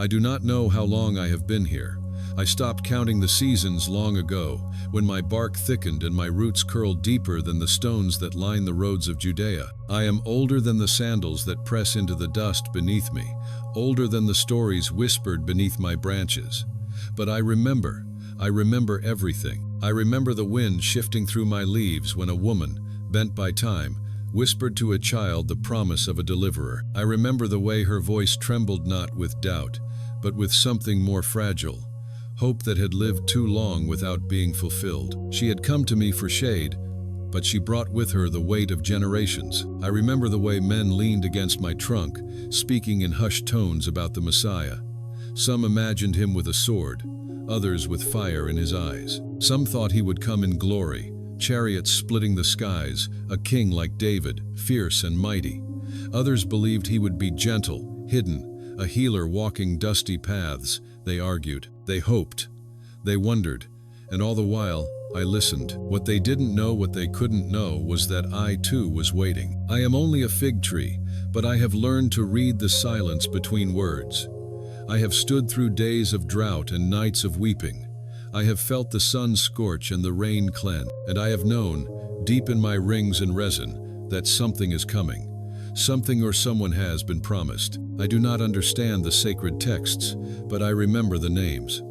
I do not know how long I have been here. I stopped counting the seasons long ago, when my bark thickened and my roots curled deeper than the stones that line the roads of Judea. I am older than the sandals that press into the dust beneath me, older than the stories whispered beneath my branches. But I remember everything. I remember the wind shifting through my leaves when a woman, bent by time, whispered to a child the promise of a deliverer. I remember the way her voice trembled not with doubt, but with something more fragile, hope that had lived too long without being fulfilled. She had come to me for shade, but she brought with her the weight of generations. I remember the way men leaned against my trunk, speaking in hushed tones about the Messiah. Some imagined him with a sword, others with fire in his eyes. Some thought he would come in glory, chariots splitting the skies, a king like David, fierce and mighty. Others believed he would be gentle, hidden, a healer walking dusty paths. They argued, they hoped, they wondered, and all the while, I listened. What they didn't know, what they couldn't know, was that I too was waiting. I am only a fig tree, but I have learned to read the silence between words. I have stood through days of drought and nights of weeping. I have felt the sun scorch and the rain cleanse, and I have known, deep in my rings and resin, that something is coming. Something or someone has been promised. I do not understand the sacred texts, but I remember the names.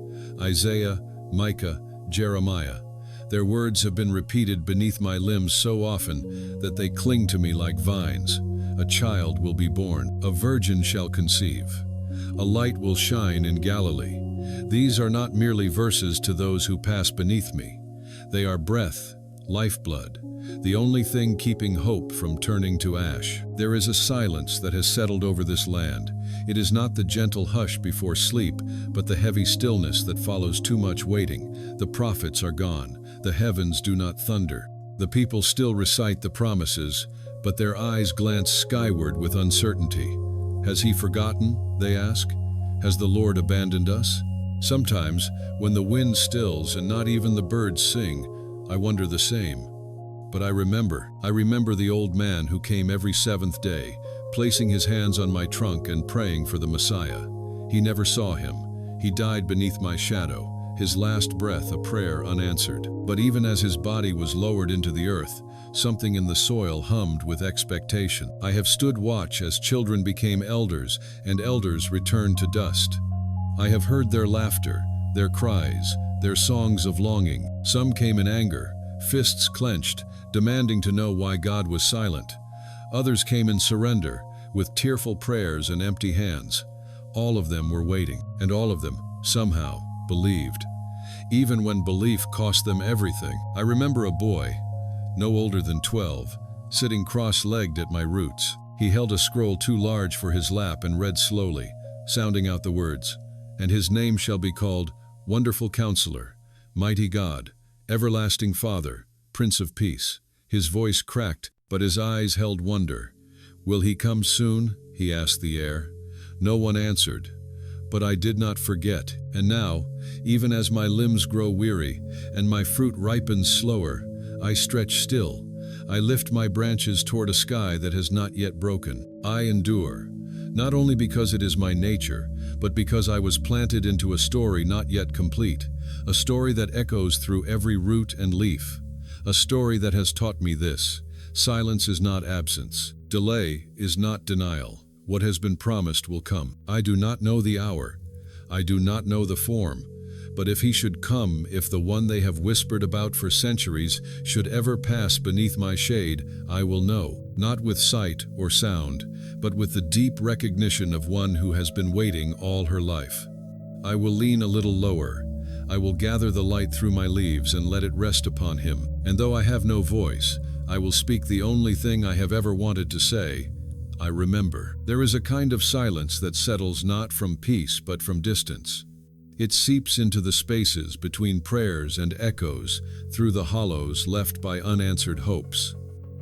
Isaiah, Micah, Jeremiah. Their words have been repeated beneath my limbs so often that they cling to me like vines. A child will be born, a virgin shall conceive. A light will shine in Galilee. These are not merely verses to those who pass beneath me. They are breath, lifeblood, the only thing keeping hope from turning to ash. There is a silence that has settled over this land. It is not the gentle hush before sleep, but the heavy stillness that follows too much waiting. The prophets are gone. The heavens do not thunder. The people still recite the promises, but their eyes glance skyward with uncertainty. Has he forgotten, they ask? Has the Lord abandoned us? Sometimes, when the wind stills and not even the birds sing, I wonder the same. But I remember the old man who came every seventh day, placing his hands on my trunk and praying for the Messiah. He never saw him. He died beneath my shadow, his last breath a prayer unanswered. But even as his body was lowered into the earth, something in the soil hummed with expectation. I have stood watch as children became elders and elders returned to dust. I have heard their laughter, their cries, their songs of longing. Some came in anger, fists clenched, demanding to know why God was silent. Others came in surrender, with tearful prayers and empty hands. All of them were waiting, and all of them, somehow, believed. Even when belief cost them everything. I remember a boy, no older than 12, sitting cross-legged at my roots. He held a scroll too large for his lap and read slowly, sounding out the words, "And his name shall be called Wonderful Counselor, Mighty God, Everlasting Father, Prince of Peace." His voice cracked, but his eyes held wonder. "Will he come soon?" he asked the air. No one answered, but I did not forget. And now, even as my limbs grow weary and my fruit ripens slower, I stretch still. I lift my branches toward a sky that has not yet broken. I endure, not only because it is my nature, but because I was planted into a story not yet complete, a story that echoes through every root and leaf, a story that has taught me this: silence is not absence. Delay is not denial. What has been promised will come. I do not know the hour. I do not know the form. But if he should come, if the one they have whispered about for centuries should ever pass beneath my shade, I will know, not with sight or sound, but with the deep recognition of one who has been waiting all her life. I will lean a little lower. I will gather the light through my leaves and let it rest upon him. And though I have no voice, I will speak the only thing I have ever wanted to say: I remember. There is a kind of silence that settles not from peace but from distance. It seeps into the spaces between prayers and echoes, through the hollows left by unanswered hopes.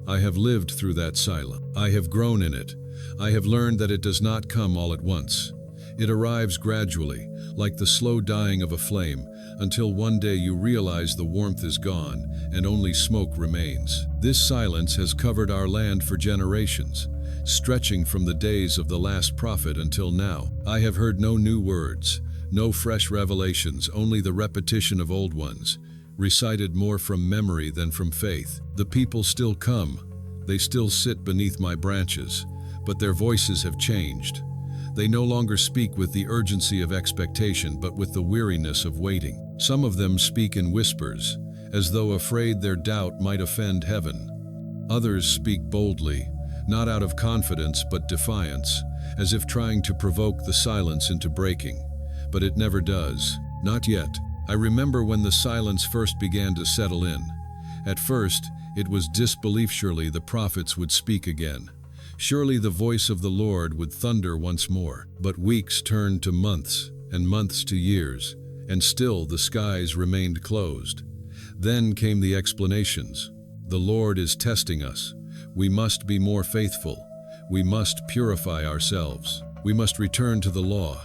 I have lived through that silence. I have grown in it. I have learned that it does not come all at once. It arrives gradually, like the slow dying of a flame, until one day you realize the warmth is gone and only smoke remains. This silence has covered our land for generations. stretching from the days of the last prophet until now. I have heard no new words, no fresh revelations, only the repetition of old ones, recited more from memory than from faith. The people still come, they still sit beneath my branches, but their voices have changed. They no longer speak with the urgency of expectation, but with the weariness of waiting. Some of them speak in whispers, as though afraid their doubt might offend heaven. Others speak boldly, not out of confidence but defiance, as if trying to provoke the silence into breaking. But it never does. Not yet. I remember when the silence first began to settle in. At first, it was disbelief. Surely the prophets would speak again. Surely the voice of the Lord would thunder once more. But weeks turned to months, and months to years, and still the skies remained closed. Then came the explanations. The Lord is testing us. We must be more faithful. We must purify ourselves. We must return to the law.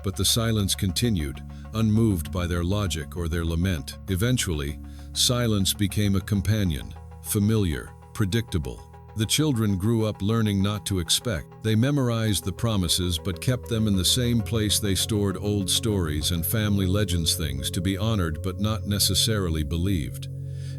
But the silence continued, unmoved by their logic or their lament. Eventually, silence became a companion, familiar, predictable. The children grew up learning not to expect. They memorized the promises but kept them in the same place. They stored old stories and family legends, things to be honored but not necessarily believed.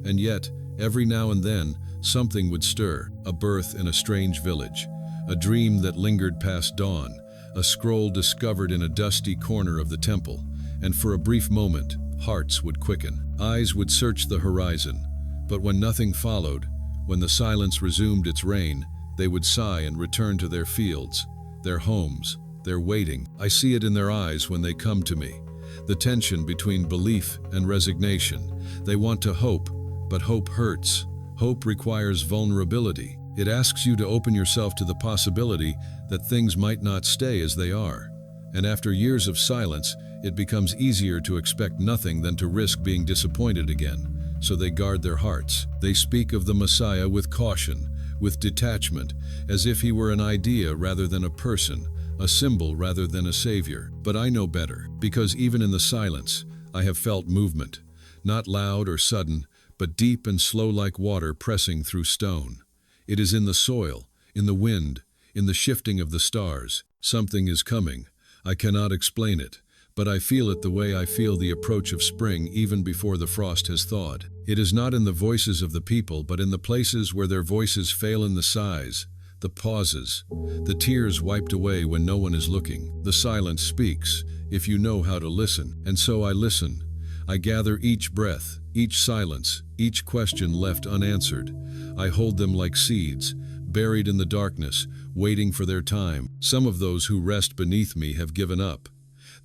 And yet, every now and then, something would stir. A birth in a strange village, a dream that lingered past dawn, a scroll discovered in a dusty corner of the temple, and for a brief moment, hearts would quicken. Eyes would search the horizon, but when nothing followed, when the silence resumed its reign, they would sigh and return to their fields, their homes, their waiting. I see it in their eyes when they come to me, the tension between belief and resignation. They want to hope, but hope hurts. Hope requires vulnerability. It asks you to open yourself to the possibility that things might not stay as they are. And after years of silence, it becomes easier to expect nothing than to risk being disappointed again. So they guard their hearts. They speak of the Messiah with caution, with detachment, as if he were an idea rather than a person, a symbol rather than a savior. But I know better, because even in the silence, I have felt movement, not loud or sudden, but deep and slow like water pressing through stone. It is in the soil, in the wind, in the shifting of the stars. Something is coming. I cannot explain it, but I feel it the way I feel the approach of spring even before the frost has thawed. It is not in the voices of the people, but in the places where their voices fail, in the sighs, the pauses, the tears wiped away when no one is looking. The silence speaks, if you know how to listen. And so I listen. I gather each breath, each silence, each question left unanswered. I hold them like seeds, buried in the darkness, waiting for their time. Some of those who rest beneath me have given up.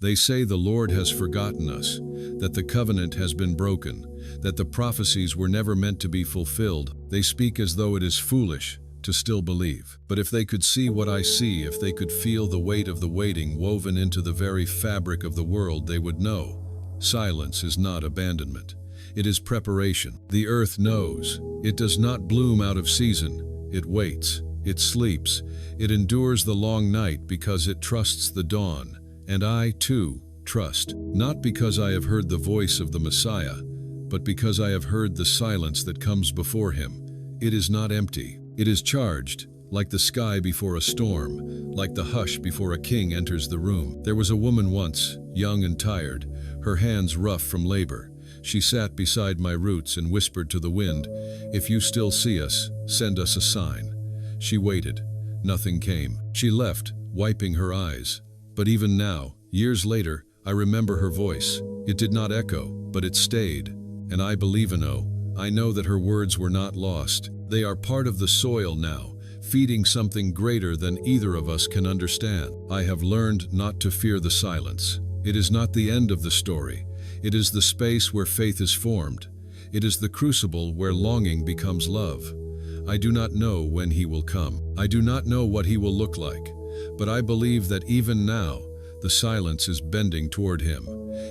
They say the Lord has forgotten us, that the covenant has been broken, that the prophecies were never meant to be fulfilled. They speak as though it is foolish to still believe. But if they could see what I see, if they could feel the weight of the waiting woven into the very fabric of the world, they would know. Silence is not abandonment. It is preparation. The earth knows. It does not bloom out of season. It waits. It sleeps. It endures the long night because it trusts the dawn. And I, too, trust. Not because I have heard the voice of the Messiah, but because I have heard the silence that comes before him. It is not empty. It is charged, like the sky before a storm, like the hush before a king enters the room. There was a woman once, young and tired, her hands rough from labor. She sat beside my roots and whispered to the wind, "If you still see us, send us a sign." She waited. Nothing came. She left, wiping her eyes. But even now, years later, I remember her voice. It did not echo, but it stayed. And I believe I know that her words were not lost. They are part of the soil now, feeding something greater than either of us can understand. I have learned not to fear the silence. It is not the end of the story. It is the space where faith is formed. It is the crucible where longing becomes love. I do not know when he will come. I do not know what he will look like. But I believe that even now, the silence is bending toward him.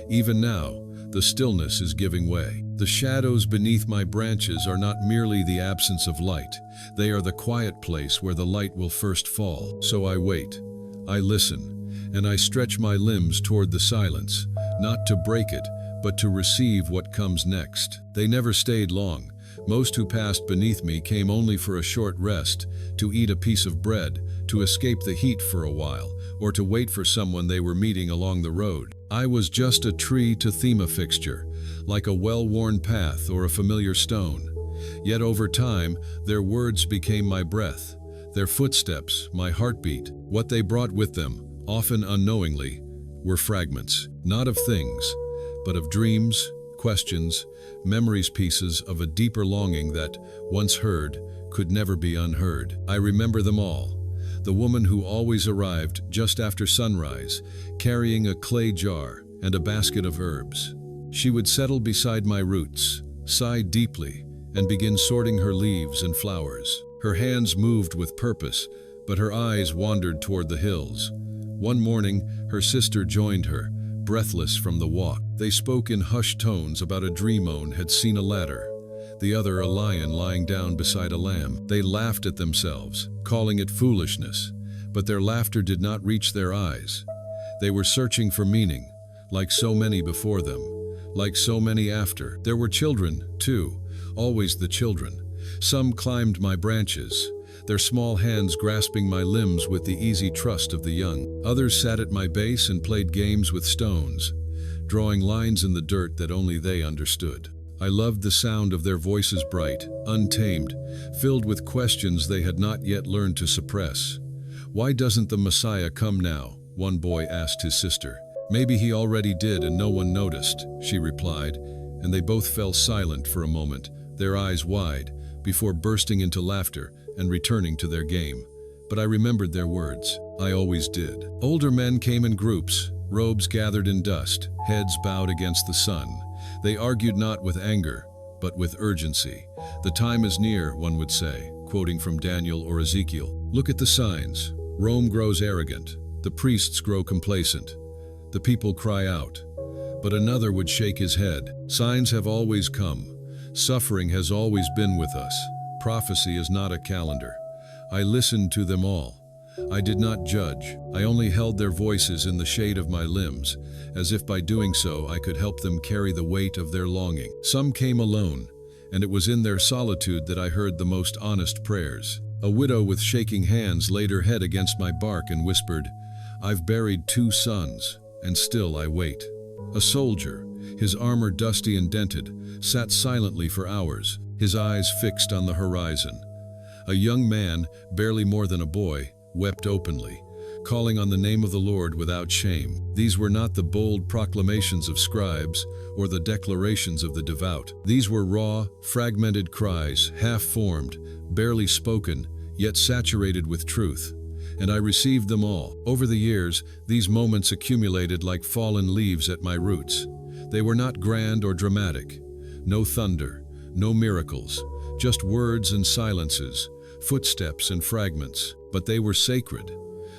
Even now, the stillness is giving way. The shadows beneath my branches are not merely the absence of light. They are the quiet place where the light will first fall. So I wait, I listen, and I stretch my limbs toward the silence, not to break it, but to receive what comes next. They never stayed long, Most who passed beneath me came only for a short rest, to eat a piece of bread, to escape the heat for a while, or to wait for someone they were meeting along the road. I was just a tree to them, a fixture, like a well-worn path or a familiar stone. Yet over time, their words became my breath, their footsteps, my heartbeat. What they brought with them, often unknowingly, were fragments, not of things, but of dreams, questions, memories, pieces of a deeper longing that, once heard, could never be unheard. I remember them all. The woman who always arrived just after sunrise, carrying a clay jar and a basket of herbs. She would settle beside my roots, sigh deeply, and begin sorting her leaves and flowers. Her hands moved with purpose, but her eyes wandered toward the hills. One morning, her sister joined her, breathless from the walk. They spoke in hushed tones about a dream one had seen a ladder, the other a lion lying down beside a lamb. They laughed at themselves, calling it foolishness, but their laughter did not reach their eyes. They were searching for meaning, like so many before them, like so many after. There were children, too, always the children. Some climbed my branches, their small hands grasping my limbs with the easy trust of the young. Others sat at my base and played games with stones, drawing lines in the dirt that only they understood. I loved the sound of their voices, bright, untamed, filled with questions they had not yet learned to suppress. "Why doesn't the Messiah come now?" one boy asked his sister. "Maybe he already did and no one noticed," she replied, and they both fell silent for a moment, their eyes wide, before bursting into laughter and returning to their game. But I remembered their words. I always did. Older men came in groups, robes gathered in dust, heads bowed against the sun. They argued not with anger, but with urgency. "The time is near," one would say, quoting from Daniel or Ezekiel. "Look at the signs. Rome grows arrogant. The priests grow complacent. The people cry out." But another would shake his head. "Signs have always come. Suffering has always been with us. Prophecy is not a calendar." I listened to them all. I did not judge. I only held their voices in the shade of my limbs, as if by doing so I could help them carry the weight of their longing. Some came alone, and it was in their solitude that I heard the most honest prayers. A widow with shaking hands laid her head against my bark and whispered, "I've buried 2 sons, and still I wait." A soldier, his armor dusty and dented, sat silently for hours, his eyes fixed on the horizon. A young man, barely more than a boy, wept openly, calling on the name of the Lord without shame. These were not the bold proclamations of scribes or the declarations of the devout. These were raw, fragmented cries, half-formed, barely spoken, yet saturated with truth. And I received them all. Over the years, these moments accumulated like fallen leaves at my roots. They were not grand or dramatic. No thunder, no miracles, just words and silences, footsteps and fragments. But they were sacred.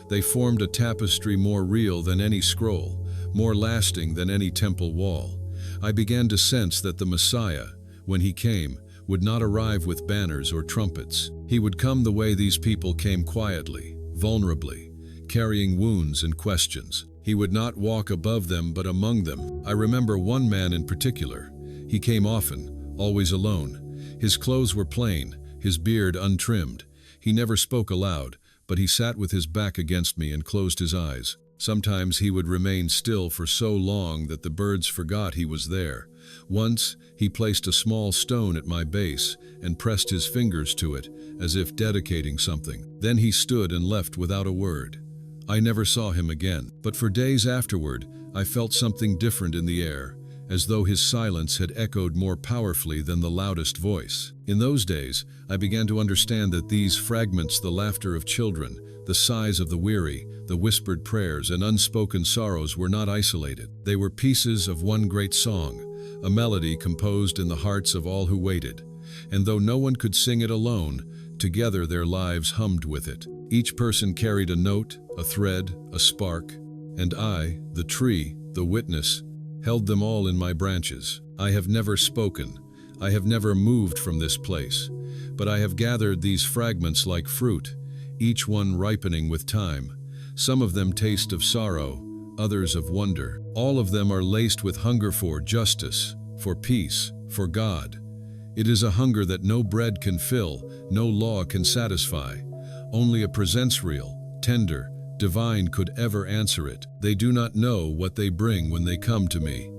They formed a tapestry more real than any scroll, more lasting than any temple wall. I began to sense that the Messiah, when he came, would not arrive with banners or trumpets. He would come the way these people came, quietly, vulnerably, carrying wounds and questions. He would not walk above them but among them. I remember one man in particular. He came often, always alone. His clothes were plain, his beard untrimmed. He never spoke aloud, but he sat with his back against me and closed his eyes. Sometimes he would remain still for so long that the birds forgot he was there. Once, he placed a small stone at my base and pressed his fingers to it, as if dedicating something. Then he stood and left without a word. I never saw him again. But for days afterward, I felt something different in the air, as though his silence had echoed more powerfully than the loudest voice. In those days, I began to understand that these fragments, the laughter of children, the sighs of the weary, the whispered prayers and unspoken sorrows, were not isolated. They were pieces of one great song, a melody composed in the hearts of all who waited. And though no one could sing it alone, together their lives hummed with it. Each person carried a note, a thread, a spark, and I, the tree, the witness, held them all in my branches. I have never spoken, I have never moved from this place, but I have gathered these fragments like fruit, each one ripening with time. Some of them taste of sorrow, others of wonder. All of them are laced with hunger for justice, for peace, for God. It is a hunger that no bread can fill, no law can satisfy. Only a presence real, tender, divine could ever answer it. They do not know what they bring when they come to me.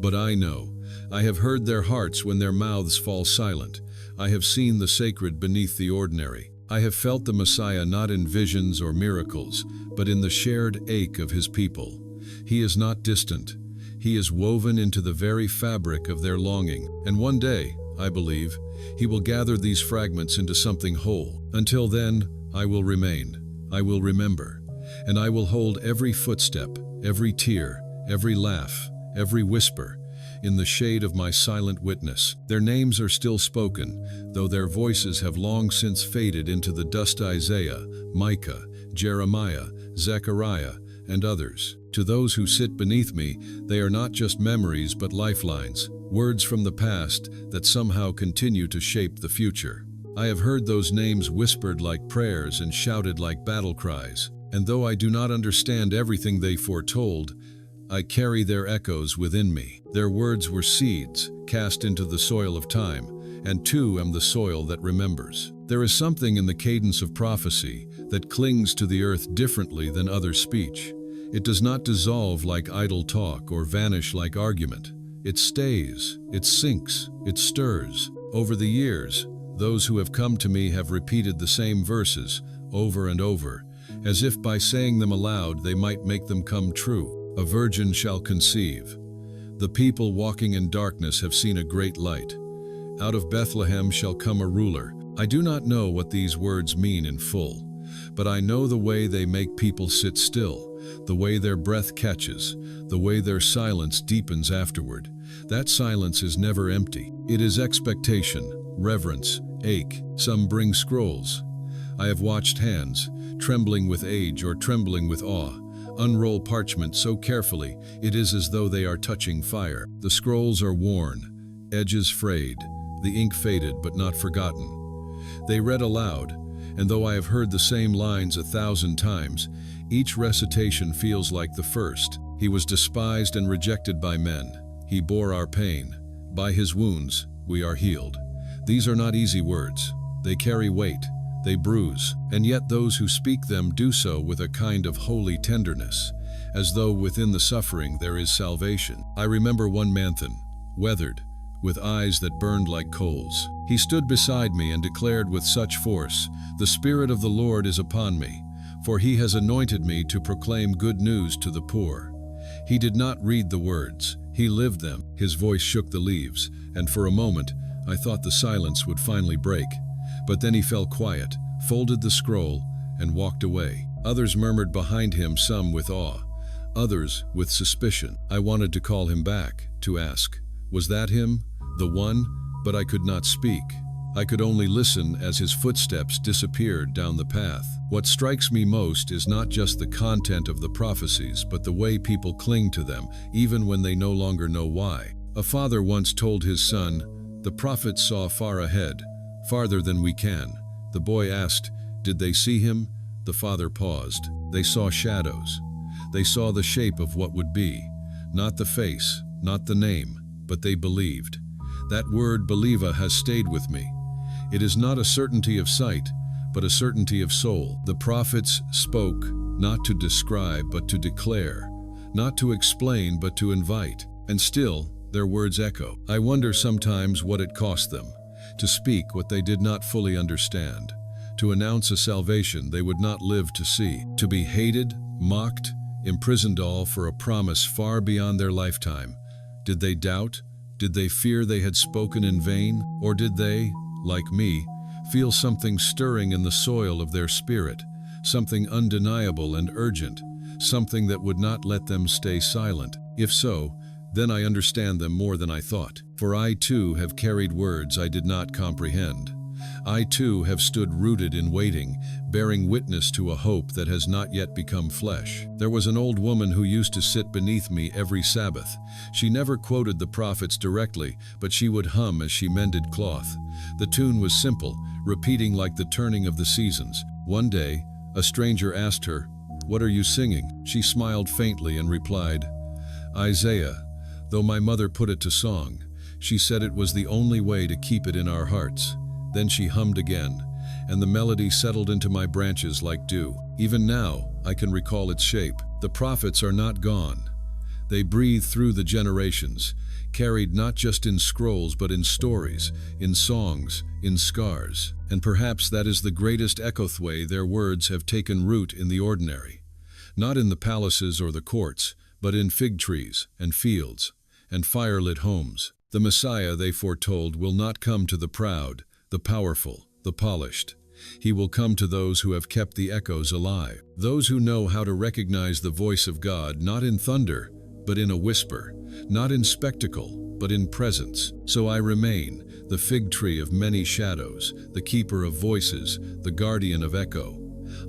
But I know. I have heard their hearts when their mouths fall silent. I have seen the sacred beneath the ordinary. I have felt the Messiah not in visions or miracles, but in the shared ache of his people. He is not distant. He is woven into the very fabric of their longing. And one day, I believe, he will gather these fragments into something whole. Until then, I will remain. I will remember. And I will hold every footstep, every tear, every laugh, every whisper, in the shade of my silent witness. Their names are still spoken, though their voices have long since faded into the dust. Isaiah, Micah, Jeremiah, Zechariah, and others. To those who sit beneath me, they are not just memories but lifelines, words from the past that somehow continue to shape the future. I have heard those names whispered like prayers and shouted like battle cries, and though I do not understand everything they foretold, I carry their echoes within me. Their words were seeds cast into the soil of time, and too am the soil that remembers. There is something in the cadence of prophecy that clings to the earth differently than other speech. It does not dissolve like idle talk or vanish like argument. It stays, it sinks, it stirs. Over the years, those who have come to me have repeated the same verses over and over, as if by saying them aloud they might make them come true. A virgin shall conceive. The people walking in darkness have seen a great light. Out of Bethlehem shall come a ruler. I do not know what these words mean in full, but I know the way they make people sit still, the way their breath catches, the way their silence deepens afterward. That silence is never empty. It is expectation, reverence, ache. Some bring scrolls. I have watched hands, trembling with age or trembling with awe, unroll parchment so carefully it is as though they are touching fire. The scrolls are worn, edges frayed, the ink faded but not forgotten. They read aloud, and though I have heard the same lines 1,000 times, each recitation feels like the first. He was despised and rejected by men. He bore our pain. By his wounds, we are healed. These are not easy words. They carry weight. They bruise, and yet those who speak them do so with a kind of holy tenderness, as though within the suffering there is salvation. I remember one Manthan, weathered, with eyes that burned like coals. He stood beside me and declared with such force, "The Spirit of the Lord is upon me, for he has anointed me to proclaim good news to the poor." He did not read the words, he lived them. His voice shook the leaves, and for a moment I thought the silence would finally break. But then he fell quiet, folded the scroll, and walked away. Others murmured behind him, some with awe, others with suspicion. I wanted to call him back, to ask, was that him, the one? But I could not speak. I could only listen as his footsteps disappeared down the path. What strikes me most is not just the content of the prophecies, but the way people cling to them, even when they no longer know why. A father once told his son, "The prophets saw far ahead, farther than we can." The boy asked, "Did they see him?" The father paused. "They saw shadows. They saw the shape of what would be. Not the face, not the name, but they believed." That word believa has stayed with me. It is not a certainty of sight, but a certainty of soul. The prophets spoke, not to describe, but to declare, not to explain, but to invite. And still, their words echo. I wonder sometimes what it cost them, to speak what they did not fully understand, to announce a salvation they would not live to see, to be hated, mocked, imprisoned, all for a promise far beyond their lifetime. Did they doubt? Did they fear they had spoken in vain? Or did they, like me, feel something stirring in the soil of their spirit, something undeniable and urgent, something that would not let them stay silent? If so, then I understand them more than I thought. For I too have carried words I did not comprehend. I too have stood rooted in waiting, bearing witness to a hope that has not yet become flesh. There was an old woman who used to sit beneath me every Sabbath. She never quoted the prophets directly, but she would hum as she mended cloth. The tune was simple, repeating like the turning of the seasons. One day, a stranger asked her, "What are you singing?" She smiled faintly and replied, "Isaiah," though my mother put it to song. She said it was the only way to keep it in our hearts. Then she hummed again, and the melody settled into my branches like dew. Even now, I can recall its shape. The prophets are not gone. They breathe through the generations, carried not just in scrolls but in stories, in songs, in scars. And perhaps that is the greatest echothway their words have taken root in the ordinary. Not in the palaces or the courts, but in fig trees and fields and firelit homes. The Messiah they foretold will not come to the proud, the powerful, the polished. He will come to those who have kept the echoes alive, those who know how to recognize the voice of God not in thunder, but in a whisper, not in spectacle, but in presence. So I remain, the fig tree of many shadows, the keeper of voices, the guardian of echo.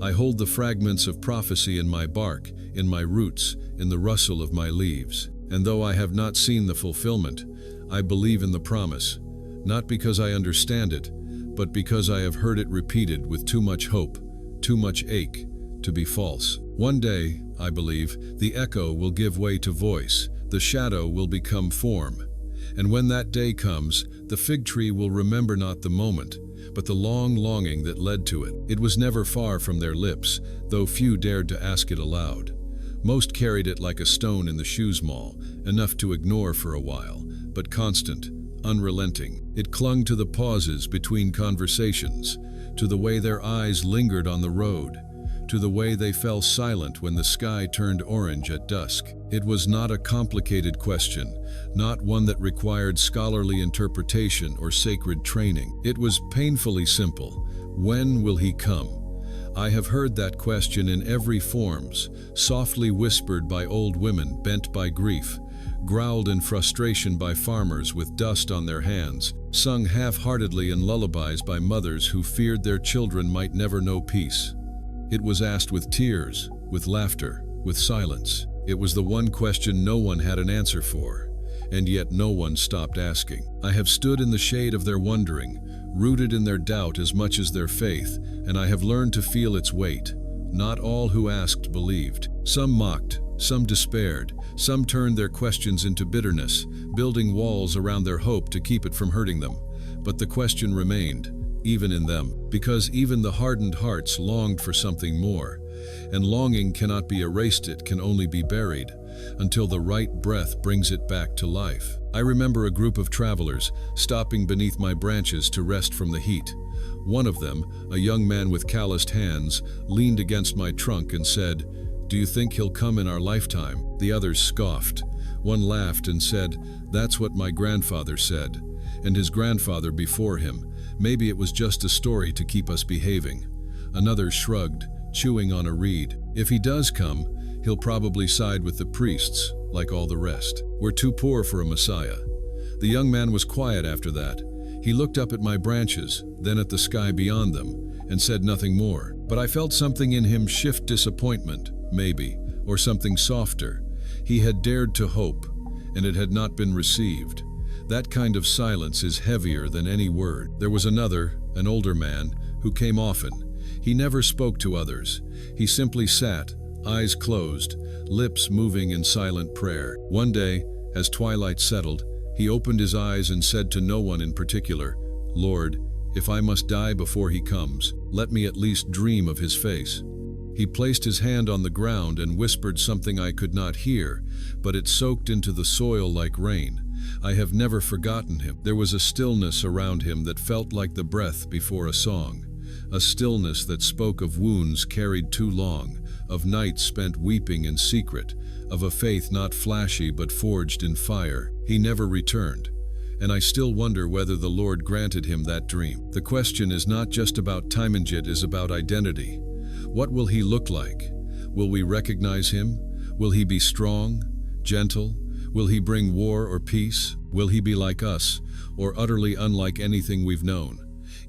I hold the fragments of prophecy in my bark, in my roots, in the rustle of my leaves. And though I have not seen the fulfillment, I believe in the promise, not because I understand it, but because I have heard it repeated with too much hope, too much ache, to be false. One day, I believe, the echo will give way to voice, the shadow will become form. And when that day comes, the fig tree will remember not the moment, but the long longing that led to it. It was never far from their lips, though few dared to ask it aloud. Most carried it like a stone in the shoes mall, enough to ignore for a while, but constant, unrelenting. It clung to the pauses between conversations, to the way their eyes lingered on the road, to the way they fell silent when the sky turned orange at dusk. It was not a complicated question, not one that required scholarly interpretation or sacred training. It was painfully simple. When will he come? I have heard that question in every forms, softly whispered by old women bent by grief, growled in frustration by farmers with dust on their hands, sung half-heartedly in lullabies by mothers who feared their children might never know peace. It was asked with tears, with laughter, with silence. It was the one question no one had an answer for, and yet no one stopped asking. I have stood in the shade of their wondering, rooted in their doubt as much as their faith, and I have learned to feel its weight. Not all who asked believed. Some mocked, some despaired, some turned their questions into bitterness, building walls around their hope to keep it from hurting them. But the question remained, even in them, because even the hardened hearts longed for something more, and longing cannot be erased, it can only be buried, until the right breath brings it back to life. I remember a group of travelers stopping beneath my branches to rest from the heat. One of them, a young man with calloused hands, leaned against my trunk and said, "Do you think he'll come in our lifetime?" The others scoffed. One laughed and said, "That's what my grandfather said, and his grandfather before him. Maybe it was just a story to keep us behaving." Another shrugged, chewing on a reed. "If he does come, he'll probably side with the priests, like all the rest. We're too poor for a Messiah." The young man was quiet after that. He looked up at my branches, then at the sky beyond them, and said nothing more. But I felt something in him shift, disappointment, maybe, or something softer. He had dared to hope, and it had not been received. That kind of silence is heavier than any word. There was another, an older man, who came often. He never spoke to others. He simply sat, eyes closed, lips moving in silent prayer. One day, as twilight settled, he opened his eyes and said to no one in particular, "Lord, if I must die before he comes, let me at least dream of his face." He placed his hand on the ground and whispered something I could not hear, but it soaked into the soil like rain. I have never forgotten him. There was a stillness around him that felt like the breath before a song, a stillness that spoke of wounds carried too long, of nights spent weeping in secret, of a faith not flashy but forged in fire. He never returned, and I still wonder whether the Lord granted him that dream. The question is not just about time, it is about identity. What will he look like? Will we recognize him? Will he be strong, gentle? Will he bring war or peace? Will he be like us, or utterly unlike anything we've known?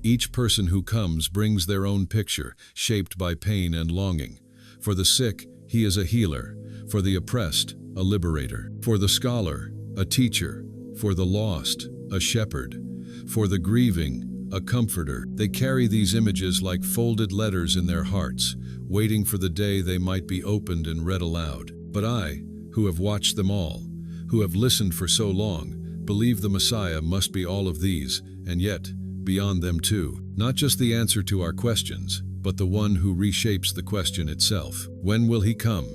Each person who comes brings their own picture, shaped by pain and longing. For the sick, he is a healer. For the oppressed, a liberator. For the scholar, a teacher. For the lost, a shepherd. For the grieving, a comforter. They carry these images like folded letters in their hearts, waiting for the day they might be opened and read aloud. But I, who have watched them all, who have listened for so long, believe the Messiah must be all of these, and yet, beyond them too. Not just the answer to our questions, but the one who reshapes the question itself. When will he come?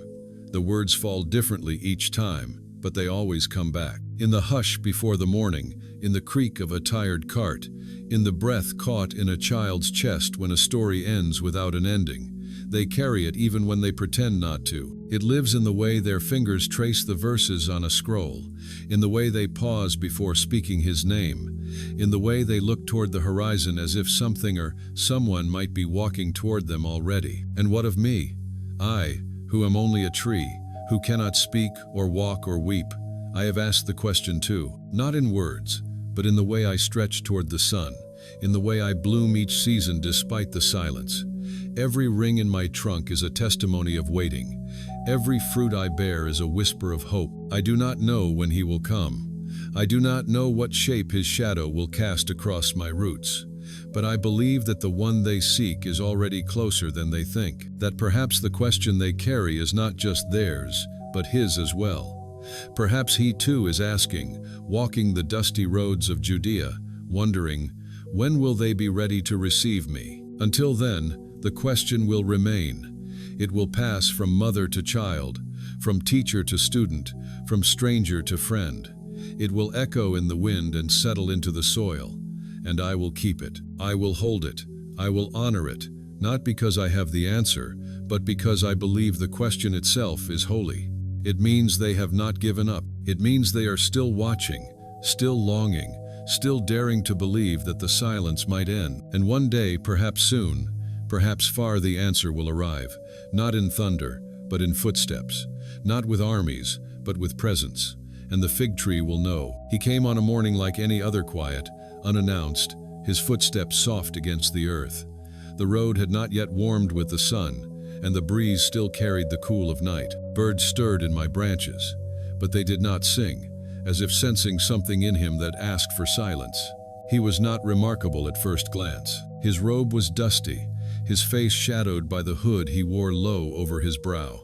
The words fall differently each time, but they always come back. In the hush before the morning, in the creak of a tired cart, in the breath caught in a child's chest when a story ends without an ending. They carry it even when they pretend not to. It lives in the way their fingers trace the verses on a scroll, in the way they pause before speaking his name, in the way they look toward the horizon as if something or someone might be walking toward them already. And what of me? I, who am only a tree, who cannot speak or walk or weep, I have asked the question too, not in words, but in the way I stretch toward the sun, in the way I bloom each season despite the silence. Every ring in my trunk is a testimony of waiting. Every fruit I bear is a whisper of hope. I do not know when he will come. I do not know what shape his shadow will cast across my roots. But I believe that the one they seek is already closer than they think, that perhaps the question they carry is not just theirs, but his as well. Perhaps he too is asking, walking the dusty roads of Judea, wondering, when will they be ready to receive me? Until then, the question will remain. It will pass from mother to child, from teacher to student, from stranger to friend. It will echo in the wind and settle into the soil. And I will keep it. I will hold it. I will honor it, not because I have the answer, but because I believe the question itself is holy. It means they have not given up. It means they are still watching, still longing, still daring to believe that the silence might end. And one day, perhaps soon, perhaps far, the answer will arrive, not in thunder, but in footsteps, not with armies, but with presence. And the fig tree will know. He came on a morning like any other, quiet, unannounced, his footsteps soft against the earth. The road had not yet warmed with the sun, and the breeze still carried the cool of night. Birds stirred in my branches, but they did not sing, as if sensing something in him that asked for silence. He was not remarkable at first glance. His robe was dusty, his face shadowed by the hood he wore low over his brow.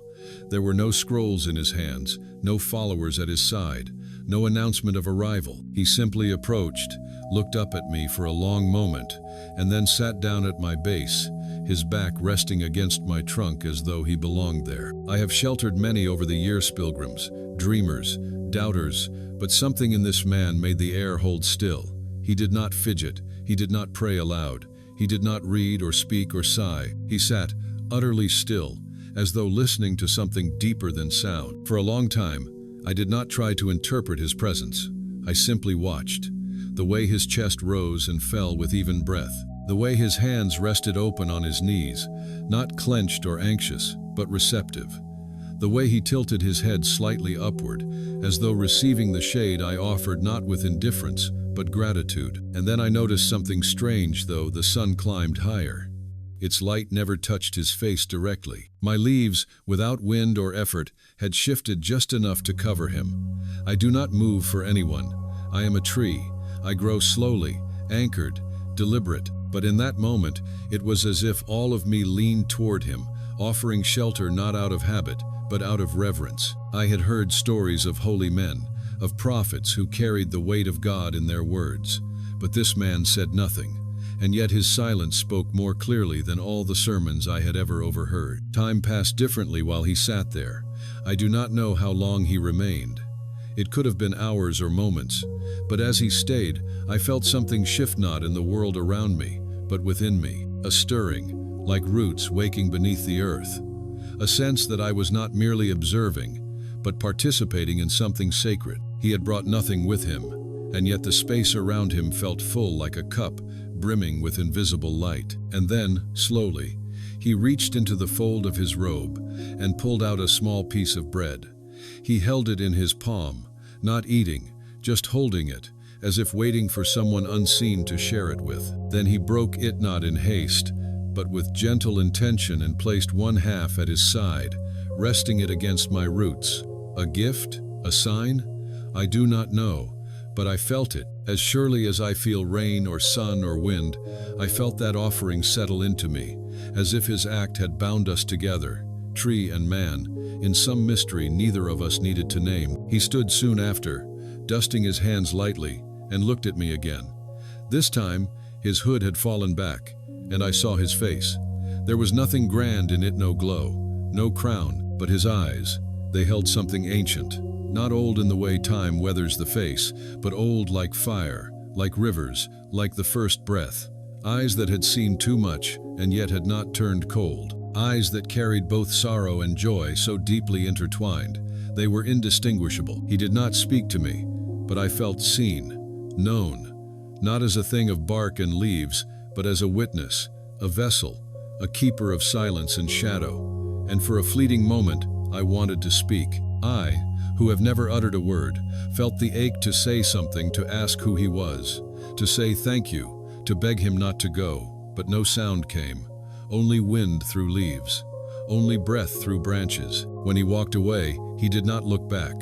There were no scrolls in his hands, no followers at his side, no announcement of arrival. He simply approached, looked up at me for a long moment, and then sat down at my base, his back resting against my trunk as though he belonged there. I have sheltered many over the years, pilgrims, dreamers, doubters, but something in this man made the air hold still. He did not fidget, he did not pray aloud, he did not read or speak or sigh. He sat, utterly still, as though listening to something deeper than sound. For a long time, I did not try to interpret his presence. I simply watched. The way his chest rose and fell with even breath. The way his hands rested open on his knees, not clenched or anxious, but receptive. The way he tilted his head slightly upward, as though receiving the shade I offered not with indifference, but gratitude. And then I noticed something strange, though the sun climbed higher. Its light never touched his face directly. My leaves, without wind or effort, had shifted just enough to cover him. I do not move for anyone. I am a tree. I grow slowly, anchored, deliberate. But in that moment, it was as if all of me leaned toward him, offering shelter not out of habit, but out of reverence. I had heard stories of holy men, of prophets who carried the weight of God in their words. But this man said nothing. And yet his silence spoke more clearly than all the sermons I had ever overheard. Time passed differently while he sat there. I do not know how long he remained. It could have been hours or moments, but as he stayed, I felt something shift not in the world around me, but within me, a stirring, like roots waking beneath the earth. A sense that I was not merely observing, but participating in something sacred. He had brought nothing with him, and yet the space around him felt full like a cup, brimming with invisible light. And then, slowly, he reached into the fold of his robe and pulled out a small piece of bread. He held it in his palm, not eating, just holding it, as if waiting for someone unseen to share it with. Then he broke it not in haste, but with gentle intention, and placed one half at his side, resting it against my roots. A gift? A sign? I do not know, but I felt it. As surely as I feel rain or sun or wind, I felt that offering settle into me, as if his act had bound us together, tree and man, in some mystery neither of us needed to name. He stood soon after, dusting his hands lightly, and looked at me again. This time, his hood had fallen back, and I saw his face. There was nothing grand in it, no glow, no crown, but his eyes. They held something ancient, not old in the way time weathers the face, but old like fire, like rivers, like the first breath. Eyes that had seen too much, and yet had not turned cold. Eyes that carried both sorrow and joy so deeply intertwined. They were indistinguishable. He did not speak to me, but I felt seen, known, not as a thing of bark and leaves, but as a witness, a vessel, a keeper of silence and shadow. And for a fleeting moment, I wanted to speak. I, who have never uttered a word, felt the ache to say something, to ask who he was, to say thank you, to beg him not to go, but no sound came. Only wind through leaves, only breath through branches. When he walked away, he did not look back,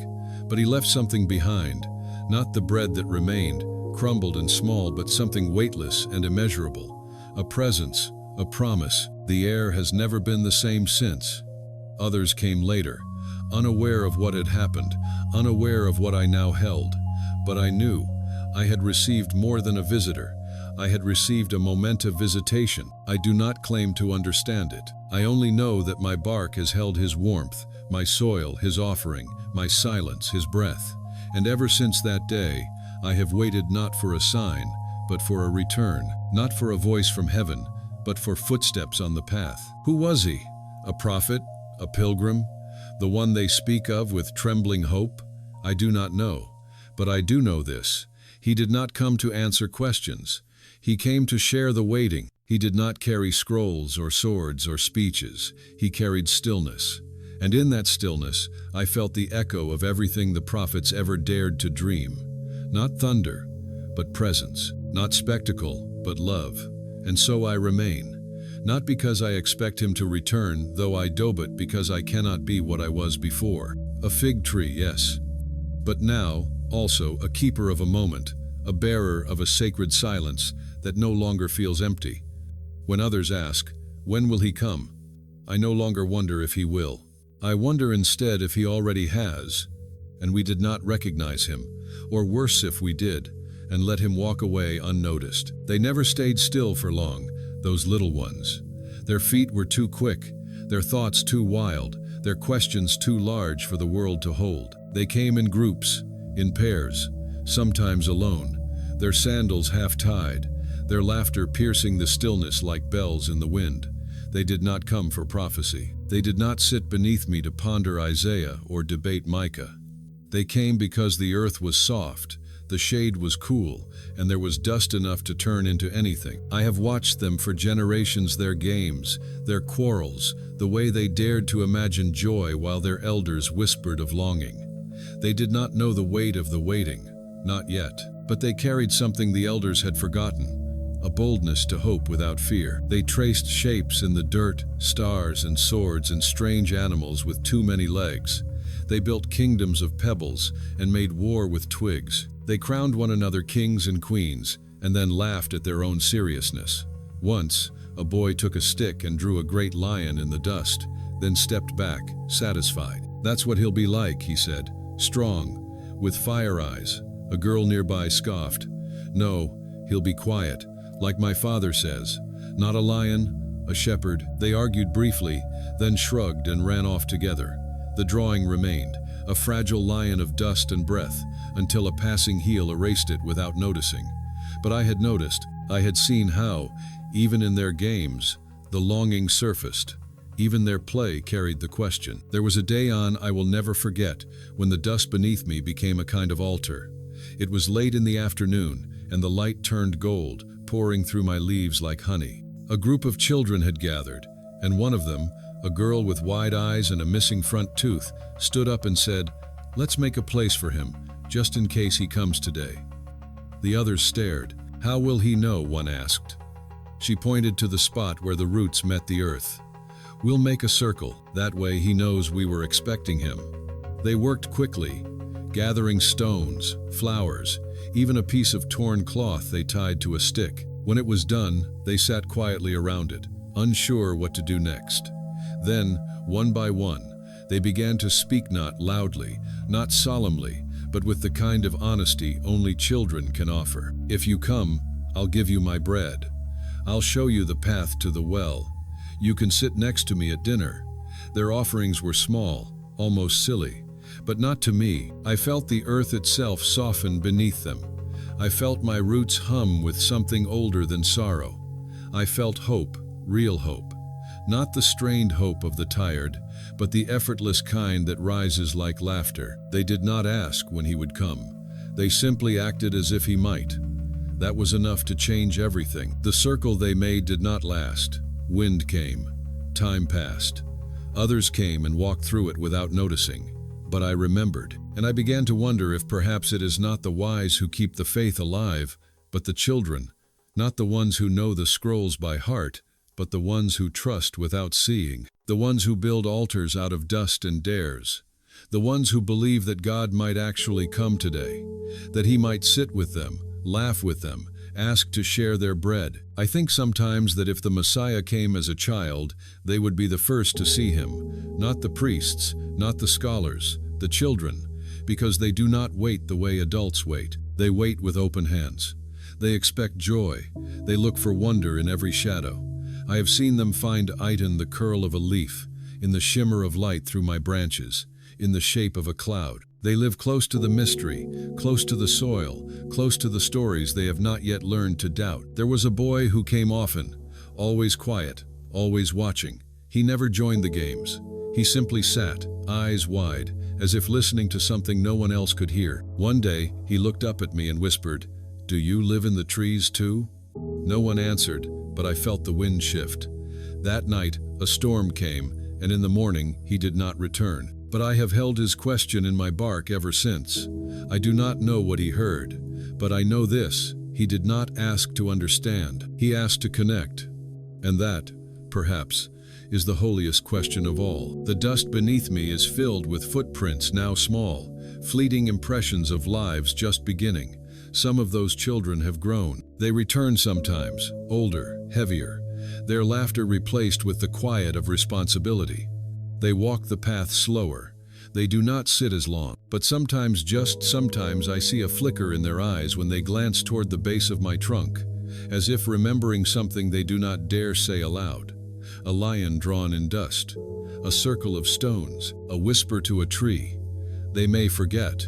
but he left something behind, not the bread that remained, crumbled and small, but something weightless and immeasurable, a presence, a promise. The air has never been the same since. Others came later, unaware of what had happened, unaware of what I now held, but I knew I had received more than a visitor. I had received a momentous visitation. I do not claim to understand it. I only know that my bark has held his warmth, my soil his offering, my silence his breath. And ever since that day, I have waited not for a sign, but for a return, not for a voice from heaven, but for footsteps on the path. Who was he? A prophet? A pilgrim? The one they speak of with trembling hope? I do not know, but I do know this. He did not come to answer questions. He came to share the waiting. He did not carry scrolls or swords or speeches. He carried stillness. And in that stillness, I felt the echo of everything the prophets ever dared to dream. Not thunder, but presence. Not spectacle, but love. And so I remain. Not because I expect him to return, though I do, but because I cannot be what I was before. A fig tree, yes. But now, also, a keeper of a moment, a bearer of a sacred silence that no longer feels empty. When others ask, when will he come? I no longer wonder if he will. I wonder instead if he already has, and we did not recognize him, or worse if we did, and let him walk away unnoticed. They never stayed still for long, those little ones. Their feet were too quick, their thoughts too wild, their questions too large for the world to hold. They came in groups, in pairs, sometimes alone, their sandals half-tied, their laughter piercing the stillness like bells in the wind. They did not come for prophecy. They did not sit beneath me to ponder Isaiah or debate Micah. They came because the earth was soft, the shade was cool, and there was dust enough to turn into anything. I have watched them for generations, their games, their quarrels, the way they dared to imagine joy while their elders whispered of longing. They did not know the weight of the waiting, not yet, but they carried something the elders had forgotten. A boldness to hope without fear. They traced shapes in the dirt, stars and swords and strange animals with too many legs. They built kingdoms of pebbles and made war with twigs. They crowned one another kings and queens and then laughed at their own seriousness. Once, a boy took a stick and drew a great lion in the dust, then stepped back, satisfied. That's what he'll be like, he said, strong, with fire eyes. A girl nearby scoffed. No, he'll be quiet. Like my father says, not a lion, a shepherd. They argued briefly, then shrugged and ran off together. The drawing remained, a fragile lion of dust and breath, until a passing heel erased it without noticing. But I had noticed, I had seen how, even in their games, the longing surfaced. Even their play carried the question. There was a day on I will never forget, when the dust beneath me became a kind of altar. It was late in the afternoon, and the light turned gold, pouring through my leaves like honey. A group of children had gathered, and one of them, a girl with wide eyes and a missing front tooth, stood up and said, "Let's make a place for him, just in case he comes today." The others stared. "How will he know?" one asked. She pointed to the spot where the roots met the earth. "We'll make a circle, that way he knows we were expecting him." They worked quickly, gathering stones, flowers, even a piece of torn cloth they tied to a stick. When it was done, they sat quietly around it, unsure what to do next. Then, one by one, they began to speak, not loudly, not solemnly, but with the kind of honesty only children can offer. If you come, I'll give you my bread. I'll show you the path to the well. You can sit next to me at dinner. Their offerings were small, almost silly, but not to me. I felt the earth itself soften beneath them. I felt my roots hum with something older than sorrow. I felt hope, real hope. Not the strained hope of the tired, but the effortless kind that rises like laughter. They did not ask when he would come. They simply acted as if he might. That was enough to change everything. The circle they made did not last. Wind came. Time passed. Others came and walked through it without noticing. But I remembered, and I began to wonder if perhaps it is not the wise who keep the faith alive, but the children, not the ones who know the scrolls by heart, but the ones who trust without seeing, the ones who build altars out of dust and dares, the ones who believe that God might actually come today, that he might sit with them, laugh with them, ask to share their bread. I think sometimes that if the Messiah came as a child, they would be the first to see him, not the priests, not the scholars, the children, because they do not wait the way adults wait. They wait with open hands. They expect joy. They look for wonder in every shadow. I have seen them find it in the curl of a leaf, in the shimmer of light through my branches, in the shape of a cloud. They live close to the mystery, close to the soil, close to the stories they have not yet learned to doubt. There was a boy who came often, always quiet, always watching. He never joined the games. He simply sat, eyes wide, as if listening to something no one else could hear. One day, he looked up at me and whispered, "Do you live in the trees too?" No one answered, but I felt the wind shift. That night, a storm came, and in the morning, he did not return. But I have held his question in my bark ever since. I do not know what he heard, but I know this: he did not ask to understand. He asked to connect. And that, perhaps, is the holiest question of all. The dust beneath me is filled with footprints now small, fleeting impressions of lives just beginning. Some of those children have grown. They return sometimes, older, heavier, their laughter replaced with the quiet of responsibility. They walk the path slower. They do not sit as long. But sometimes, just sometimes, I see a flicker in their eyes when they glance toward the base of my trunk, as if remembering something they do not dare say aloud. A lion drawn in dust, a circle of stones, a whisper to a tree. They may forget,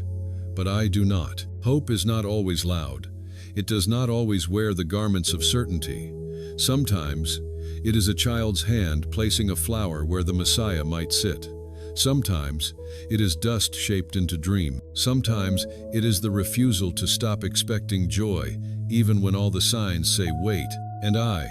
but I do not. Hope is not always loud. It does not always wear the garments of certainty. Sometimes, it is a child's hand placing a flower where the Messiah might sit. Sometimes, it is dust shaped into dream. Sometimes, it is the refusal to stop expecting joy, even when all the signs say wait. And I,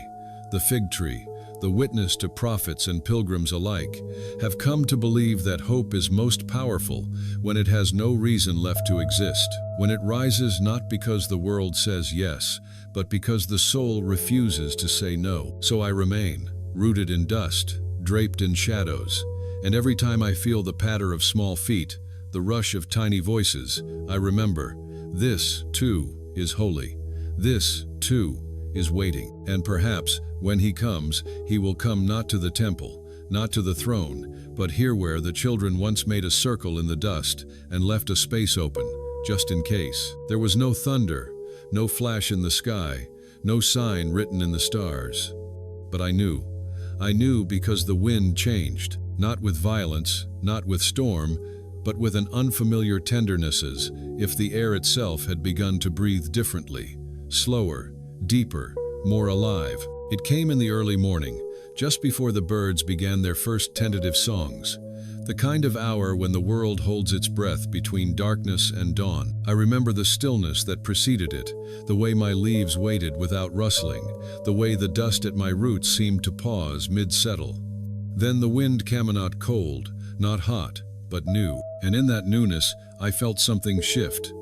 the fig tree, the witness to prophets and pilgrims alike, have come to believe that hope is most powerful when it has no reason left to exist, when it rises not because the world says yes, but because the soul refuses to say no. So I remain, rooted in dust, draped in shadows, and every time I feel the patter of small feet, the rush of tiny voices, I remember, this, too, is holy. This, too, is waiting. And perhaps, when he comes, he will come not to the temple, not to the throne, but here where the children once made a circle in the dust and left a space open, just in case. There was no thunder, no flash in the sky, no sign written in the stars. But I knew because the wind changed, not with violence, not with storm, but with an unfamiliar tenderness, as if the air itself had begun to breathe differently, slower, deeper, more alive. It came in the early morning, just before the birds began their first tentative songs, the kind of hour when the world holds its breath between darkness and dawn. I remember the stillness that preceded it, the way my leaves waited without rustling, the way the dust at my roots seemed to pause mid-settle. Then the wind came, not cold, not hot, but new. And in that newness, I felt something shift,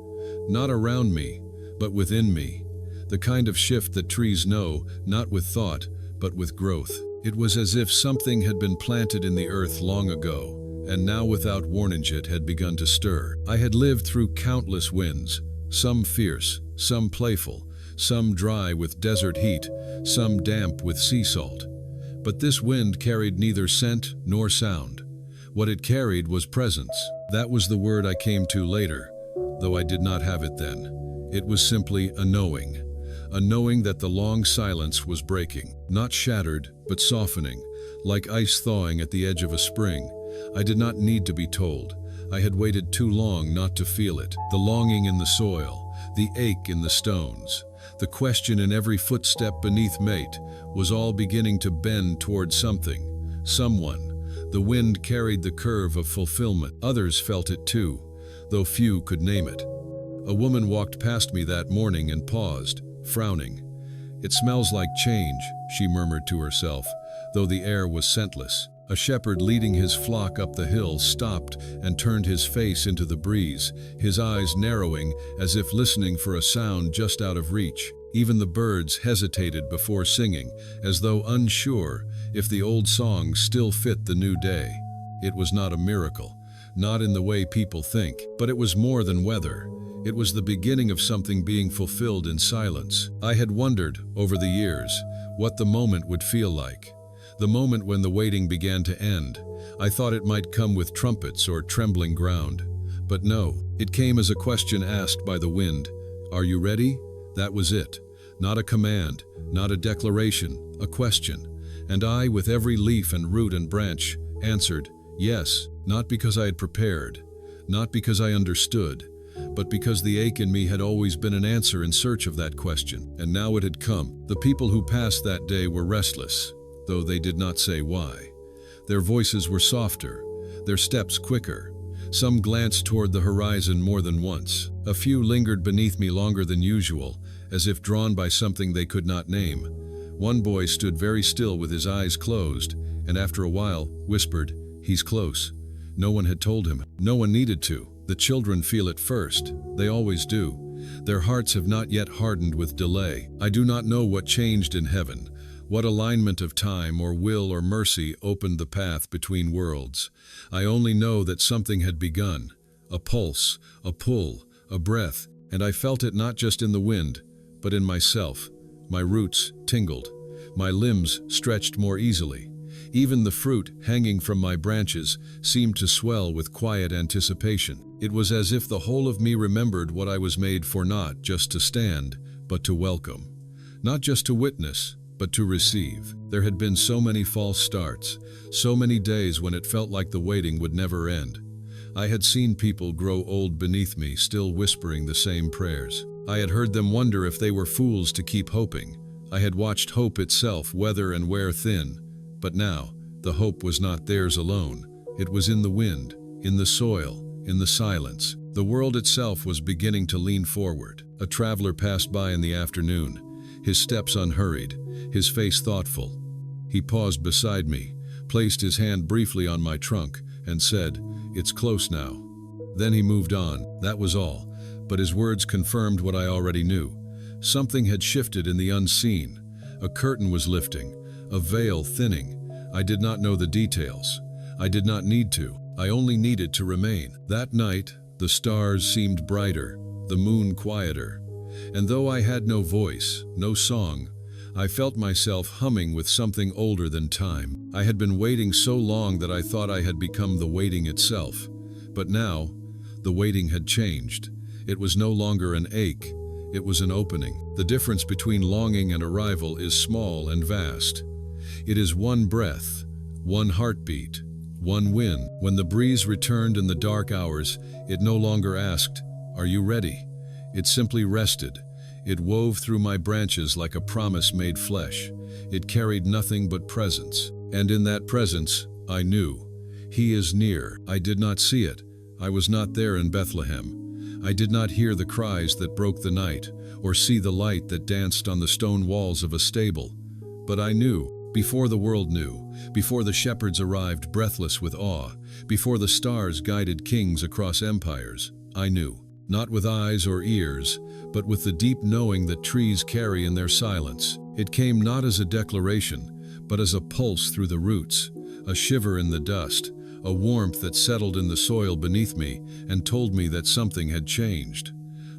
not around me, but within me. The kind of shift that trees know, not with thought, but with growth. It was as if something had been planted in the earth long ago, and now without warning it had begun to stir. I had lived through countless winds, some fierce, some playful, some dry with desert heat, some damp with sea salt. But this wind carried neither scent nor sound. What it carried was presence. That was the word I came to later. though I did not have it then. It was simply a knowing that the long silence was breaking, not shattered, but softening, like ice thawing at the edge of a spring. I did not need to be told. I had waited too long not to feel it. The longing in the soil, the ache in the stones, the question in every footstep beneath mate was all beginning to bend toward something, someone. The wind carried the curve of fulfillment. Others felt it too, though few could name it. A woman walked past me that morning and paused, frowning. "It smells like change," she murmured to herself, though the air was scentless. A shepherd leading his flock up the hill stopped and turned his face into the breeze, his eyes narrowing as if listening for a sound just out of reach. Even the birds hesitated before singing, as though unsure if the old songs still fit the new day. It was not a miracle, not in the way people think, but it was more than weather. It was the beginning of something being fulfilled in silence. I had wondered, over the years, what the moment would feel like. The moment when the waiting began to end. I thought it might come with trumpets or trembling ground. But no, it came as a question asked by the wind. "Are you ready?" That was it. Not a command, not a declaration, a question. And I, with every leaf and root and branch, answered, yes, not because I had prepared, not because I understood, but because the ache in me had always been an answer in search of that question. And now it had come. The people who passed that day were restless, though they did not say why. Their voices were softer, their steps quicker. Some glanced toward the horizon more than once. A few lingered beneath me longer than usual, as if drawn by something they could not name. One boy stood very still with his eyes closed, and after a while whispered, "He's close." No one had told him. No one needed to. The children feel it first. They always do. Their hearts have not yet hardened with delay. I do not know what changed in heaven, what alignment of time or will or mercy opened the path between worlds. I only know that something had begun. A pulse, a pull, a breath, and I felt it not just in the wind, but in myself. My roots tingled. My limbs stretched more easily. Even the fruit hanging from my branches seemed to swell with quiet anticipation. It was as if the whole of me remembered what I was made for, not just to stand, but to welcome. Not just to witness, but to receive. There had been so many false starts, so many days when it felt like the waiting would never end. I had seen people grow old beneath me, still whispering the same prayers. I had heard them wonder if they were fools to keep hoping. I had watched hope itself weather and wear thin. But now, the hope was not theirs alone. It was in the wind, in the soil, in the silence. The world itself was beginning to lean forward. A traveler passed by in the afternoon, his steps unhurried, his face thoughtful. He paused beside me, placed his hand briefly on my trunk, and said, "It's close now." Then he moved on. That was all. But his words confirmed what I already knew. Something had shifted in the unseen. A curtain was lifting, a veil thinning. I did not know the details. I did not need to. I only needed to remain. That night, the stars seemed brighter, the moon quieter. And though I had no voice, no song, I felt myself humming with something older than time. I had been waiting so long that I thought I had become the waiting itself. But now, the waiting had changed. It was no longer an ache, it was an opening. The difference between longing and arrival is small and vast. It is one breath, one heartbeat, one wind. When the breeze returned in the dark hours, it no longer asked, "Are you ready?" It simply rested. It wove through my branches like a promise made flesh. It carried nothing but presence. And in that presence, I knew. He is near. I did not see it. I was not there in Bethlehem. I did not hear the cries that broke the night, or see the light that danced on the stone walls of a stable. But I knew. Before the world knew, before the shepherds arrived breathless with awe, before the stars guided kings across empires, I knew. Not with eyes or ears, but with the deep knowing that trees carry in their silence. It came not as a declaration, but as a pulse through the roots, a shiver in the dust, a warmth that settled in the soil beneath me and told me that something had changed.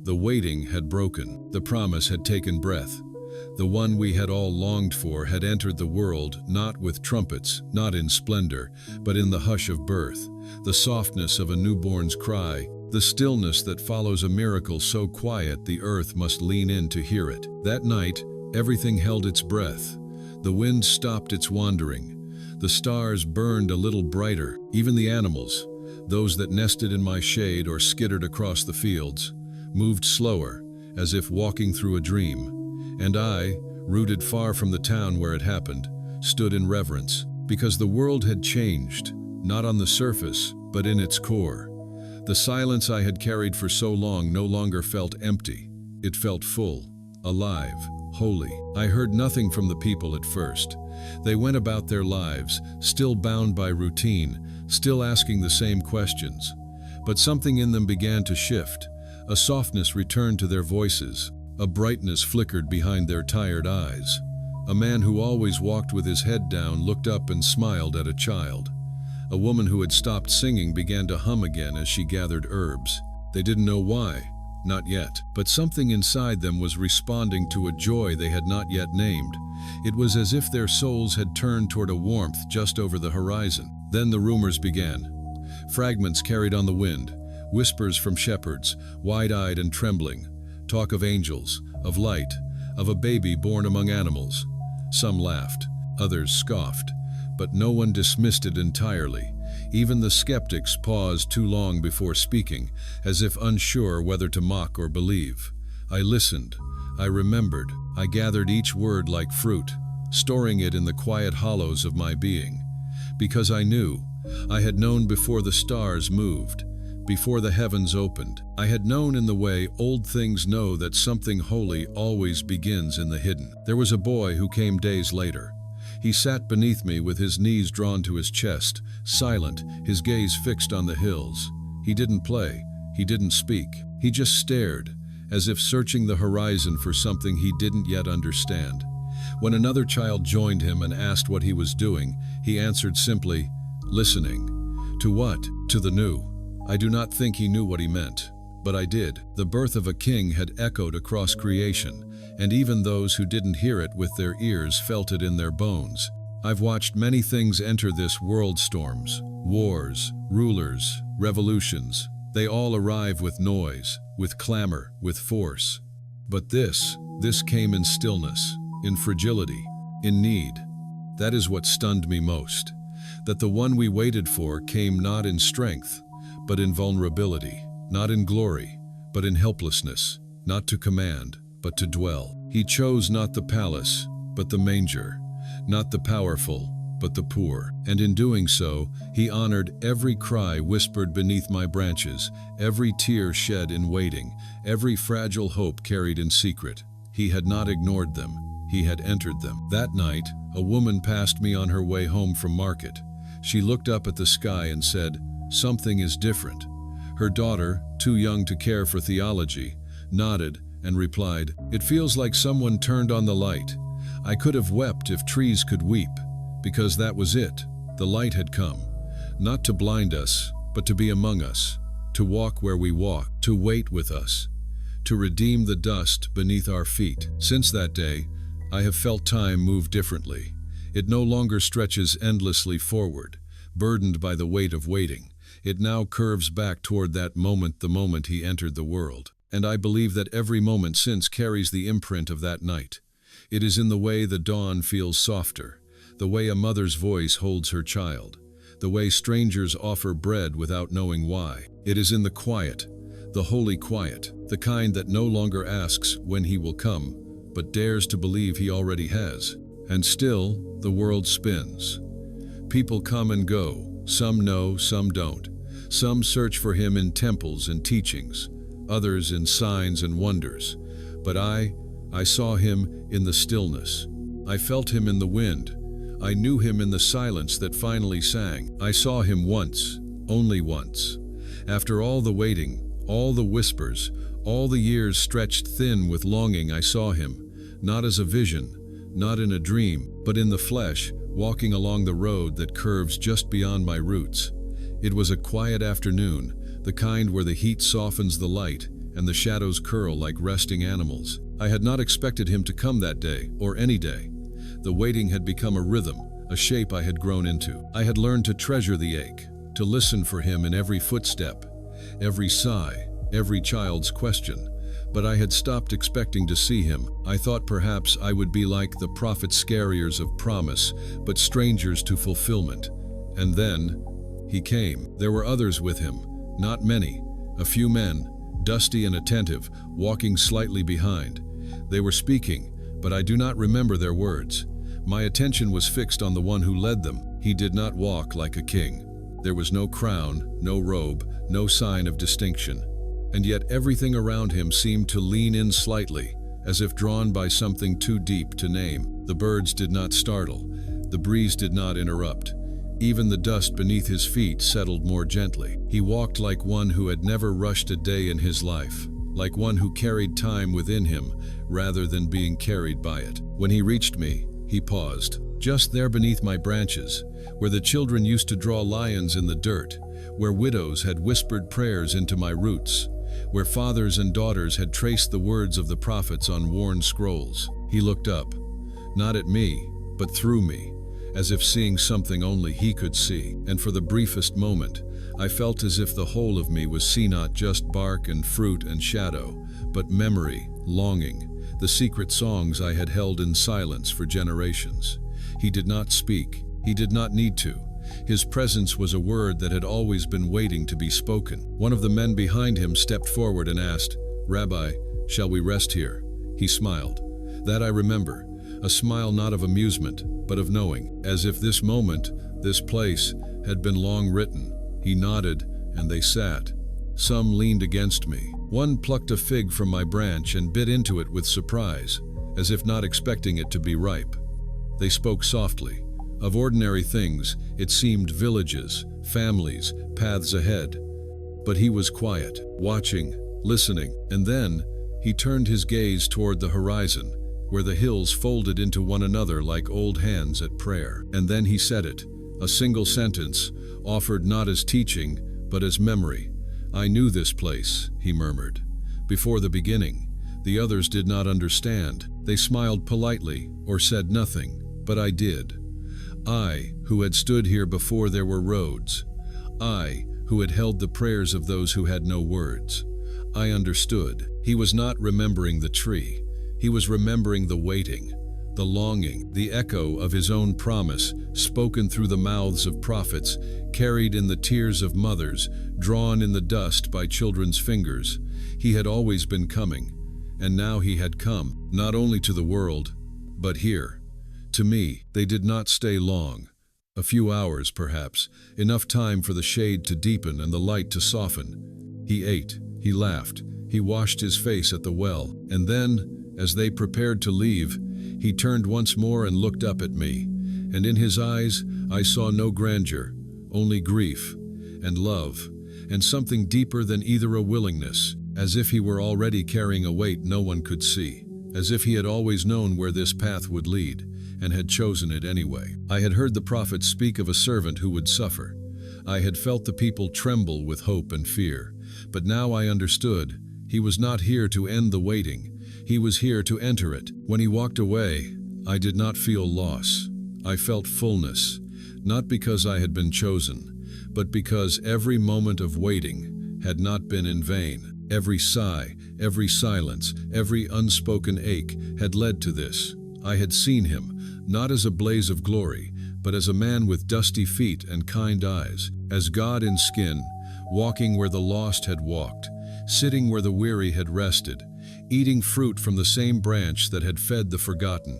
The waiting had broken. The promise had taken breath. The one we had all longed for had entered the world, not with trumpets, not in splendor, but in the hush of birth, the softness of a newborn's cry, The stillness that follows a miracle so quiet the earth must lean in to hear it. That night, everything held its breath. The wind stopped its wandering. The stars burned a little brighter. Even the animals, those that nested in my shade or skittered across the fields, moved slower, as if walking through a dream. And I, rooted far from the town where it happened, stood in reverence, because the world had changed, not on the surface, but in its core. The silence I had carried for so long no longer felt empty. It felt full, alive, holy. I heard nothing from the people at first. They went about their lives, still bound by routine, still asking the same questions. But something in them began to shift. A softness returned to their voices. A brightness flickered behind their tired eyes. A man who always walked with his head down looked up and smiled at a child. A woman who had stopped singing began to hum again as she gathered herbs. They didn't know why, not yet, but something inside them was responding to a joy they had not yet named. It was as if their souls had turned toward a warmth just over the horizon. Then the rumors began. Fragments carried on the wind, whispers from shepherds, wide-eyed and trembling, talk of angels, of light, of a baby born among animals. Some laughed, others scoffed, but no one dismissed it entirely. Even the skeptics paused too long before speaking, as if unsure whether to mock or believe. I listened, I remembered, I gathered each word like fruit, storing it in the quiet hollows of my being. Because I knew, I had known before the stars moved, before the heavens opened. I had known in the way old things know that something holy always begins in the hidden. There was a boy who came days later. He sat beneath me with his knees drawn to his chest, silent, his gaze fixed on the hills. He didn't play, he didn't speak. He just stared, as if searching the horizon for something he didn't yet understand. When another child joined him and asked what he was doing, he answered simply, listening. To what? To the new. I do not think he knew what he meant, but I did. The birth of a king had echoed across creation, and even those who didn't hear it with their ears felt it in their bones. I've watched many things enter this world: storms, wars, rulers, revolutions. They all arrive with noise, with clamor, with force. But this came in stillness, in fragility, in need. That is what stunned me most, that the one we waited for came not in strength, but in vulnerability, not in glory, but in helplessness, not to command, but to dwell. He chose not the palace, but the manger, not the powerful, but the poor. And in doing so, he honored every cry whispered beneath my branches, every tear shed in waiting, every fragile hope carried in secret. He had not ignored them, he had entered them. That night, a woman passed me on her way home from market. She looked up at the sky and said, "Something is different." Her daughter, too young to care for theology, nodded and replied, "It feels like someone turned on the light." I could have wept if trees could weep, because that was it. The light had come, not to blind us, but to be among us, to walk where we walk, to wait with us, to redeem the dust beneath our feet. Since that day, I have felt time move differently. It no longer stretches endlessly forward, burdened by the weight of waiting. It now curves back toward that moment, the moment he entered the world. And I believe that every moment since carries the imprint of that night. It is in the way the dawn feels softer, the way a mother's voice holds her child, the way strangers offer bread without knowing why. It is in the quiet, the holy quiet, the kind that no longer asks when he will come, but dares to believe he already has. And still, the world spins. People come and go, some know, some don't. Some search for him in temples and teachings, others in signs and wonders. But I saw him in the stillness. I felt him in the wind. I knew him in the silence that finally sang. I saw him once, only once. After all the waiting, all the whispers, all the years stretched thin with longing, I saw him, not as a vision, not in a dream, but in the flesh, walking along the road that curves just beyond my roots. It was a quiet afternoon, the kind where the heat softens the light and the shadows curl like resting animals. I had not expected him to come that day, or any day. The waiting had become a rhythm, a shape I had grown into. I had learned to treasure the ache, to listen for him in every footstep. every sigh, every child's question. But I had stopped expecting to see him. I thought perhaps I would be like the prophets, carriers of promise, but strangers to fulfillment. And then he came. There were others with him, not many, a few men, dusty and attentive, walking slightly behind. They were speaking, but I do not remember their words. My attention was fixed on the one who led them. He did not walk like a king. There was no crown, no robe, no sign of distinction. And yet everything around him seemed to lean in slightly, as if drawn by something too deep to name. The birds did not startle. The breeze did not interrupt. Even the dust beneath his feet settled more gently. He walked like one who had never rushed a day in his life, like one who carried time within him rather than being carried by it. When he reached me, he paused, just there beneath my branches, where the children used to draw lions in the dirt, where widows had whispered prayers into my roots, where fathers and daughters had traced the words of the prophets on worn scrolls. He looked up, not at me, but through me, as if seeing something only he could see. And for the briefest moment, I felt as if the whole of me was not just bark and fruit and shadow, but memory, longing, the secret songs I had held in silence for generations. He did not speak. He did not need to. His presence was a word that had always been waiting to be spoken. One of the men behind him stepped forward and asked, "Rabbi, shall we rest here?" He smiled. That I remember, a smile not of amusement, but of knowing, as if this moment, this place, had been long written. He nodded, and they sat. Some leaned against me. One plucked a fig from my branch and bit into it with surprise, as if not expecting it to be ripe. They spoke softly. Of ordinary things, it seemed villages, families, paths ahead. But he was quiet, watching, listening, and then he turned his gaze toward the horizon, where the hills folded into one another like old hands at prayer. And then he said it, a single sentence, offered not as teaching, but as memory. "I knew this place," he murmured. "Before the beginning." The others did not understand. They smiled politely or said nothing, but I did. I, who had stood here before there were roads. I, who had held the prayers of those who had no words. I understood. He was not remembering the tree. He was remembering the waiting, the longing, the echo of his own promise, spoken through the mouths of prophets, carried in the tears of mothers, drawn in the dust by children's fingers. He had always been coming, and now he had come, not only to the world, but here. To me, they did not stay long. A few hours, perhaps, enough time for the shade to deepen and the light to soften. He ate, he laughed, he washed his face at the well, and then, as they prepared to leave, he turned once more and looked up at me, and in his eyes I saw no grandeur, only grief and love, and something deeper than either a willingness, as if he were already carrying a weight no one could see, as if he had always known where this path would lead, and had chosen it anyway. I had heard the prophets speak of a servant who would suffer. I had felt the people tremble with hope and fear, but now I understood. He was not here to end the waiting. He was here to enter it. When he walked away, I did not feel loss. I felt fullness, not because I had been chosen, but because every moment of waiting had not been in vain. Every sigh, every silence, every unspoken ache had led to this. I had seen him, not as a blaze of glory, but as a man with dusty feet and kind eyes, as God in skin, walking where the lost had walked, sitting where the weary had rested, eating fruit from the same branch that had fed the forgotten.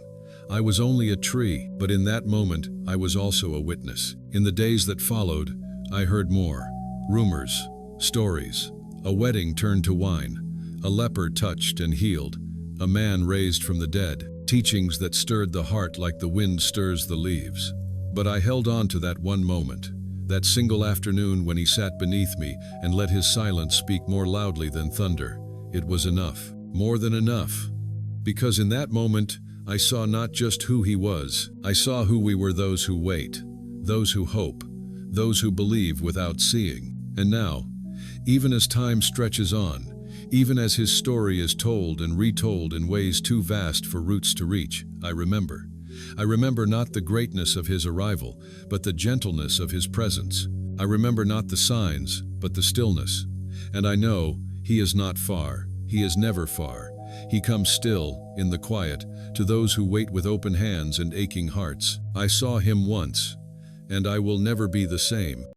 I was only a tree, but in that moment I was also a witness. In the days that followed, I heard more. Rumors, stories. A wedding turned to wine, a leper touched and healed, a man raised from the dead, teachings that stirred the heart like the wind stirs the leaves. But I held on to that one moment, that single afternoon when he sat beneath me and let his silence speak more loudly than thunder. It was enough, more than enough. Because in that moment, I saw not just who he was, I saw who we were: those who wait, those who hope, those who believe without seeing. And now, even as time stretches on, even as his story is told and retold in ways too vast for roots to reach, I remember. I remember not the greatness of his arrival, but the gentleness of his presence. I remember not the signs, but the stillness. And I know he is not far, he is never far. He comes still, in the quiet, to those who wait with open hands and aching hearts. I saw him once, and I will never be the same.